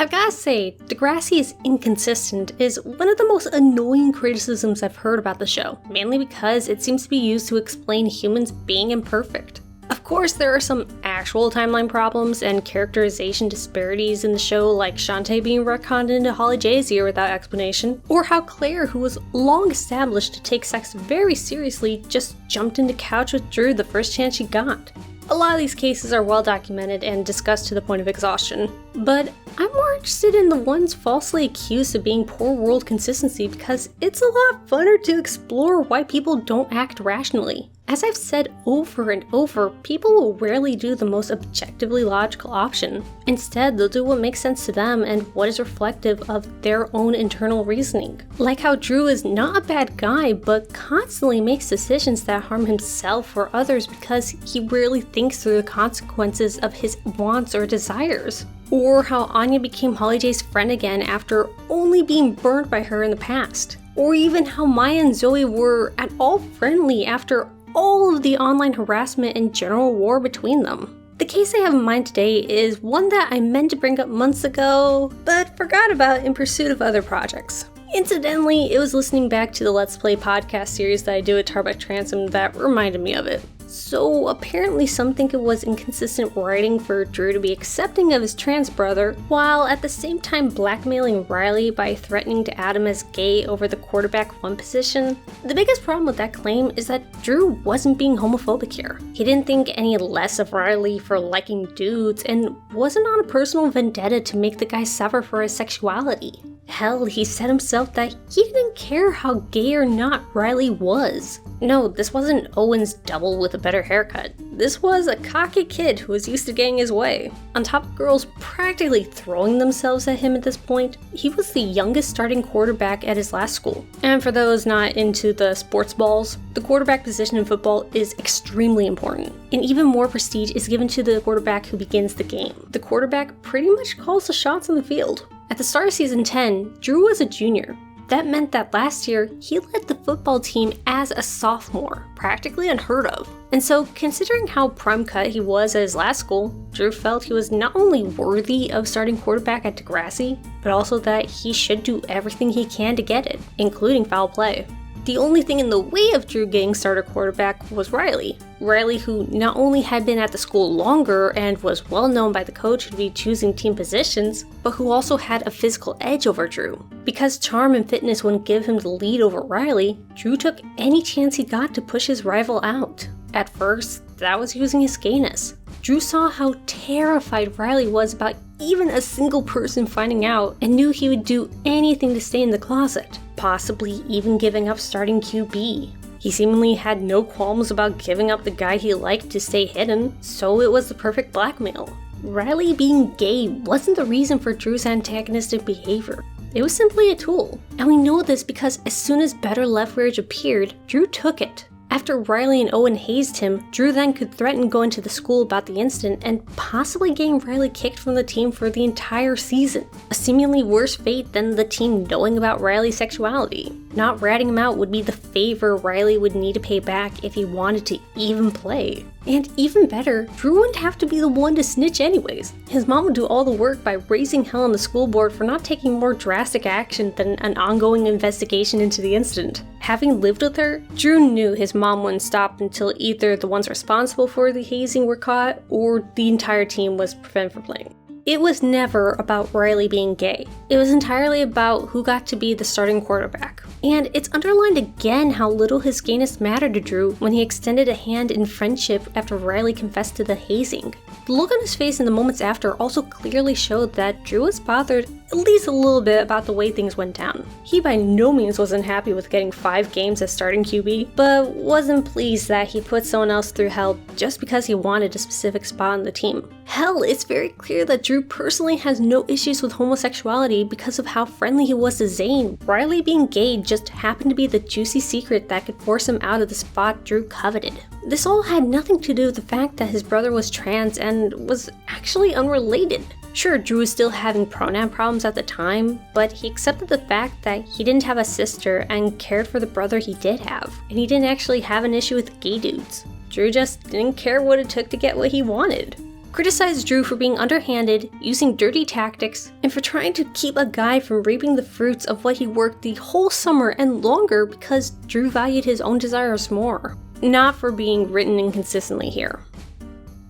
I've gotta say, Degrassi is inconsistent is one of the most annoying criticisms I've heard about the show, mainly because it seems to be used to explain humans being imperfect. Of course, there are some actual timeline problems and characterization disparities in the show, like Shantae being retconned into Holly J's year without explanation, or how Claire, who was long established to take sex very seriously, just jumped into couch with Drew the first chance she got. A lot of these cases are well documented and discussed to the point of exhaustion, but I'm more interested in the ones falsely accused of being poor world consistency because it's a lot funner to explore why people don't act rationally. As I've said over and over, people will rarely do the most objectively logical option. Instead, they'll do what makes sense to them and what is reflective of their own internal reasoning. Like how Drew is not a bad guy, but constantly makes decisions that harm himself or others because he rarely thinks through the consequences of his wants or desires. Or how Anya became Holly J's friend again after only being burned by her in the past. Or even how Maya and Zoe were at all friendly after all of the online harassment and general war between them. The case I have in mind today is one that I meant to bring up months ago, but forgot about in pursuit of other projects. Incidentally, it was listening back to the Let's Play podcast series that I do at Tarbuck Transom that reminded me of it. So apparently some think it was inconsistent writing for Drew to be accepting of his trans brother, while at the same time blackmailing Riley by threatening to add him as gay over the quarterback 1 position. The biggest problem with that claim is that Drew wasn't being homophobic here. He didn't think any less of Riley for liking dudes, and wasn't on a personal vendetta to make the guy suffer for his sexuality. Hell, he said himself that he didn't care how gay or not Riley was. No, this wasn't Owen's double with a better haircut. This was a cocky kid who was used to getting his way. On top of girls practically throwing themselves at him at this point, he was the youngest starting quarterback at his last school. And for those not into the sports balls, the quarterback position in football is extremely important. And even more prestige is given to the quarterback who begins the game. The quarterback pretty much calls the shots on the field. At the start of season 10, Drew was a junior. That meant that last year, he led the football team as a sophomore, practically unheard of. And so, considering how prime cut he was at his last school, Drew felt he was not only worthy of starting quarterback at Degrassi, but also that he should do everything he can to get it, including foul play. The only thing in the way of Drew getting starter quarterback was Riley. Riley, who not only had been at the school longer and was well known by the coach to be choosing team positions, but who also had a physical edge over Drew. Because charm and fitness wouldn't give him the lead over Riley, Drew took any chance he got to push his rival out. At first, that was using his gayness. Drew saw how terrified Riley was about even a single person finding out and knew he would do anything to stay in the closet, possibly even giving up starting QB. He seemingly had no qualms about giving up the guy he liked to stay hidden, so it was the perfect blackmail. Riley being gay wasn't the reason for Drew's antagonistic behavior. It was simply a tool. And we know this because as soon as better leverage appeared, Drew took it. After Riley and Owen hazed him, Drew then could threaten going to the school about the incident and possibly getting Riley kicked from the team for the entire season. A seemingly worse fate than the team knowing about Riley's sexuality. Not ratting him out would be the favor Riley would need to pay back if he wanted to even play. And even better, Drew wouldn't have to be the one to snitch anyways. His mom would do all the work by raising hell on the school board for not taking more drastic action than an ongoing investigation into the incident. Having lived with her, Drew knew his mom wouldn't stop until either the ones responsible for the hazing were caught or the entire team was prevented from playing. It was never about Riley being gay. It was entirely about who got to be the starting quarterback. And it's underlined again how little his gayness mattered to Drew when he extended a hand in friendship after Riley confessed to the hazing. The look on his face in the moments after also clearly showed that Drew was bothered at least a little bit about the way things went down. He by no means wasn't happy with getting 5 games as starting QB, but wasn't pleased that he put someone else through hell just because he wanted a specific spot on the team. Hell, it's very clear that Drew personally has no issues with homosexuality because of how friendly he was to Zane. Riley being gay just happened to be the juicy secret that could force him out of the spot Drew coveted. This all had nothing to do with the fact that his brother was trans and was actually unrelated. Sure, Drew was still having pronoun problems at the time, but he accepted the fact that he didn't have a sister and cared for the brother he did have, and he didn't actually have an issue with gay dudes. Drew just didn't care what it took to get what he wanted. criticized Drew for being underhanded, using dirty tactics, and for trying to keep a guy from reaping the fruits of what he worked the whole summer and longer because Drew valued his own desires more. Not for being written inconsistently here.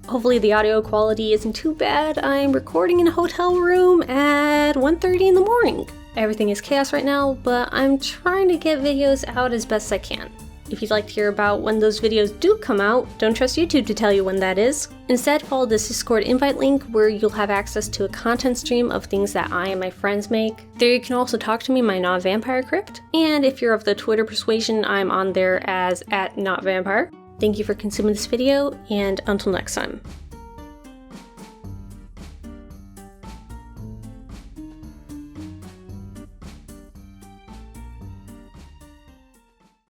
Hopefully the audio quality isn't too bad. I'm recording in a hotel room at 1:30 in the morning. Everything is chaos right now, but I'm trying to get videos out as best I can. If you'd like to hear about when those videos do come out, don't trust YouTube to tell you when that is. Instead, follow this Discord invite link where you'll have access to a content stream of things that I and my friends make. There you can also talk to me in my Not Vampire crypt. And if you're of the Twitter persuasion, I'm on there as @NotVampire. Thank you for consuming this video, and until next time.